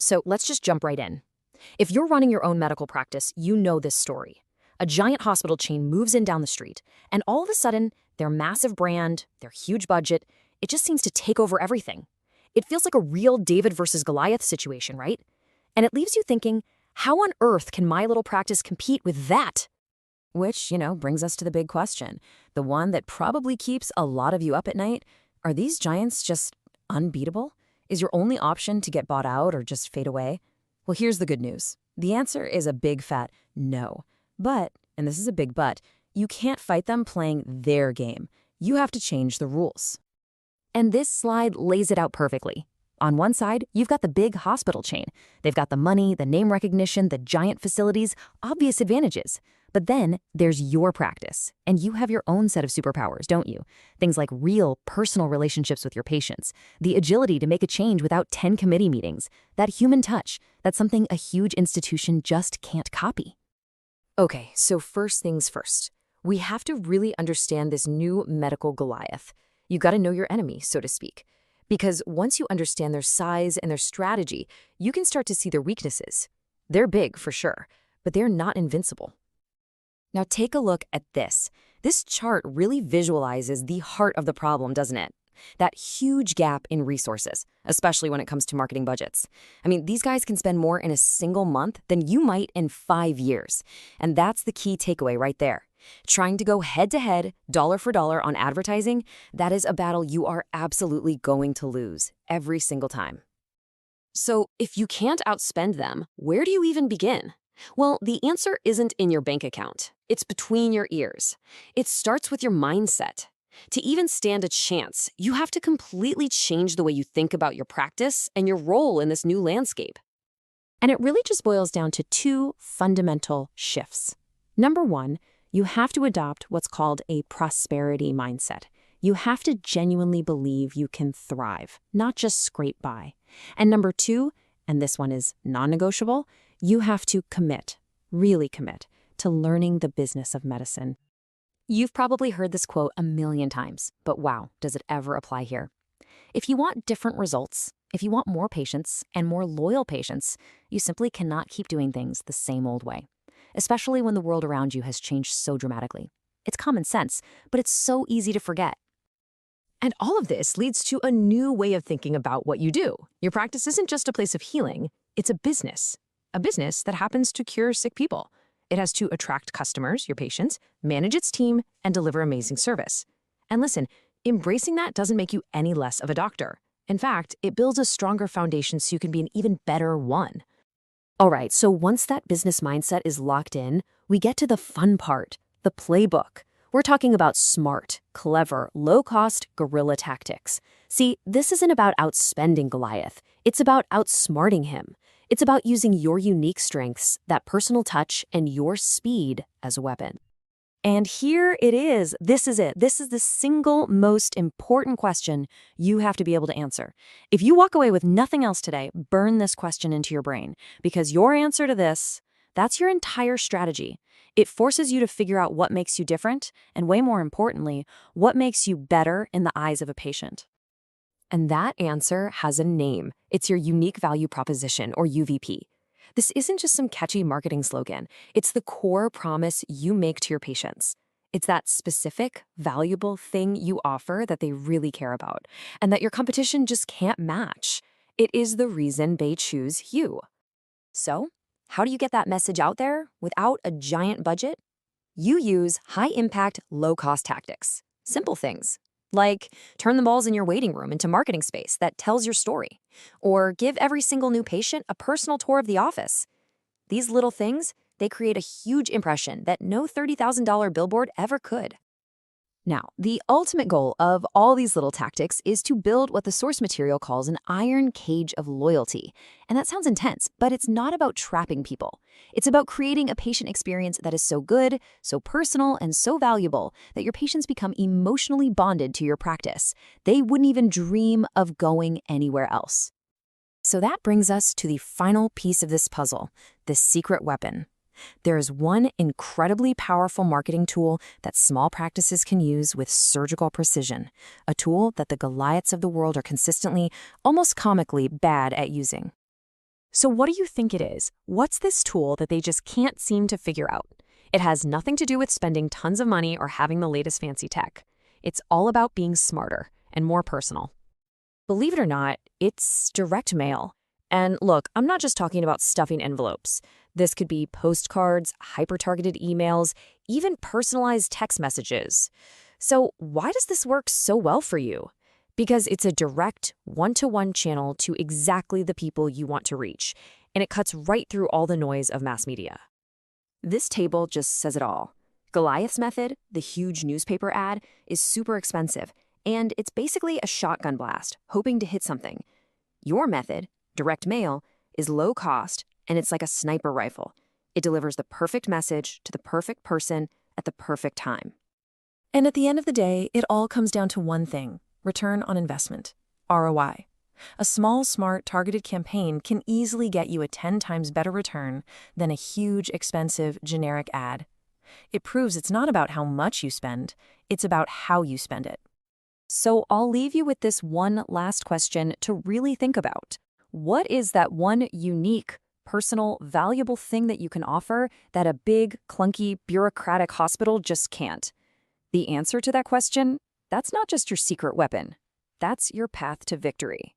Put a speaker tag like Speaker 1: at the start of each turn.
Speaker 1: So let's just jump right in. If you're running your own medical practice, you know this story. A giant hospital chain moves in down the street, and all of a sudden, their massive brand, their huge budget, it just seems to take over everything. It feels like a real David versus Goliath situation, right? And it leaves you thinking, how on earth can my little practice compete with that? Which, brings us to the big question, the one that probably keeps a lot of you up at night. Are these giants just unbeatable? Is your only option to get bought out or just fade away? Well, here's the good news. The answer is a big fat no. But, and this is a big but, you can't fight them playing their game. You have to change the rules. And this slide lays it out perfectly. On one side, you've got the big hospital chain. They've got the money, the name recognition, the giant facilities, obvious advantages. But then there's your practice, and you have your own set of superpowers, don't you? Things like real, personal relationships with your patients, the agility to make a change without 10 committee meetings, that human touch, that's something a huge institution just can't copy. Okay, so first things first. We have to really understand this new medical Goliath. You got to know your enemy, so to speak. Because once you understand their size and their strategy, you can start to see their weaknesses. They're big, for sure, but they're not invincible. Now take a look at this. This chart really visualizes the heart of the problem, doesn't it? That huge gap in resources, especially when it comes to marketing budgets. I mean, these guys can spend more in a single month than you might in 5 years. And that's the key takeaway right there. Trying to go head-to-head, dollar for dollar on advertising, that is a battle you are absolutely going to lose every single time. So if you can't outspend them, where do you even begin? Well, the answer isn't in your bank account. It's between your ears. It starts with your mindset. To even stand a chance, you have to completely change the way you think about your practice and your role in this new landscape. And it really just boils down to 2 fundamental shifts. Number 1, you have to adopt what's called a prosperity mindset. You have to genuinely believe you can thrive, not just scrape by. And number 2, and this one is non-negotiable, you have to commit, really commit, to learning the business of medicine. You've probably heard this quote a million times, but wow, does it ever apply here? If you want different results, if you want more patients and more loyal patients, you simply cannot keep doing things the same old way, especially when the world around you has changed so dramatically. It's common sense, but it's so easy to forget. And all of this leads to a new way of thinking about what you do. Your practice isn't just a place of healing, it's a business that happens to cure sick people. It has to attract customers, your patients, manage its team, and deliver amazing service. And listen, embracing that doesn't make you any less of a doctor. In fact, it builds a stronger foundation so you can be an even better one. All right, so once that business mindset is locked in, we get to the fun part, the playbook. We're talking about smart, clever, low-cost guerrilla tactics. See, this isn't about outspending Goliath. It's about outsmarting him. It's about using your unique strengths, that personal touch, and your speed as a weapon. And here it is. This is it. This is the single most important question you have to be able to answer. If you walk away with nothing else today, burn this question into your brain, because your answer to this, that's your entire strategy. It forces you to figure out what makes you different, and way more importantly, what makes you better in the eyes of a patient. And that answer has a name. It's your unique value proposition, or UVP. This isn't just some catchy marketing slogan. It's the core promise you make to your patients. It's that specific, valuable thing you offer that they really care about, and that your competition just can't match. It is the reason they choose you. So, how do you get that message out there without a giant budget? You use high-impact, low-cost tactics. Simple things, like turn the balls in your waiting room into marketing space that tells your story, or give every single new patient a personal tour of the office. These little things, they create a huge impression that no $30,000 billboard ever could. Now, the ultimate goal of all these little tactics is to build what the source material calls an iron cage of loyalty. And that sounds intense, but it's not about trapping people. It's about creating a patient experience that is so good, so personal, and so valuable that your patients become emotionally bonded to your practice. They wouldn't even dream of going anywhere else. So that brings us to the final piece of this puzzle, the secret weapon. There is one incredibly powerful marketing tool that small practices can use with surgical precision, a tool that the Goliaths of the world are consistently, almost comically, bad at using.
Speaker 2: So what do you think it is? What's this tool that they just can't seem to figure out? It has nothing to do with spending tons of money or having the latest fancy tech. It's all about being smarter and more personal.
Speaker 1: Believe it or not, it's direct mail. And look, I'm not just talking about stuffing envelopes. This could be postcards, hyper-targeted emails, even personalized text messages. So why does this work so well for you? Because it's a direct, one-to-one channel to exactly the people you want to reach, and it cuts right through all the noise of mass media. This table just says it all. Goliath's method, the huge newspaper ad, is super expensive, and it's basically a shotgun blast, hoping to hit something. Your method, direct mail, is low cost, and it's like a sniper rifle. It delivers the perfect message to the perfect person at the perfect time.
Speaker 2: And at the end of the day, it all comes down to one thing: return on investment, ROI. A small, smart, targeted campaign can easily get you a 10 times better return than a huge, expensive, generic ad. It proves it's not about how much you spend, it's about how you spend it.
Speaker 1: So I'll leave you with this one last question to really think about. What is that one unique, personal, valuable thing that you can offer that a big, clunky, bureaucratic hospital just can't? The answer to that question? That's not just your secret weapon. That's your path to victory.